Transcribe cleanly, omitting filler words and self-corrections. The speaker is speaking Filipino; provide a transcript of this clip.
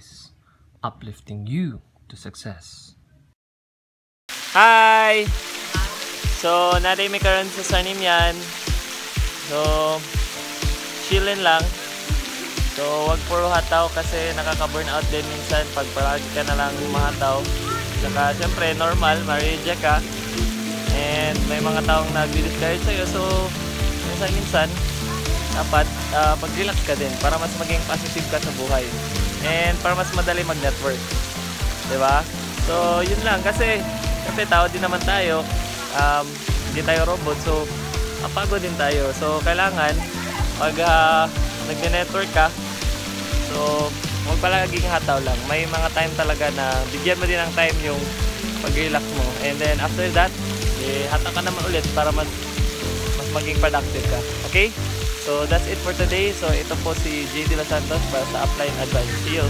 voice, uplifting you to success. Hi! So, natin may karoon sa Sanim yan. So, chillin lang. So, wag puro hataw kasi nakaka-burnout din minsan pag palagi ka na lang mahataw. Saka, syempre, normal, ma-reject ka. And may mga taong nag-discourage sa'yo. So, minsan dapat mag-relax ka din para mas maging positive ka sa buhay. And para mas madali mag-network. Diba? So, yun lang. Kasi tao din naman tayo. Hindi tayo robot. So, pagod din tayo. So, kailangan pag nag-network ka, so, huwag palaging hataw lang. May mga time talaga na bigyan mo din ng time yung pag-relax mo. And then, after that, hata ka naman ulit para mas maging productive ka. Okay? So, that's it for today. So, ito po si JD Los Santos para sa Upline Advice. See you!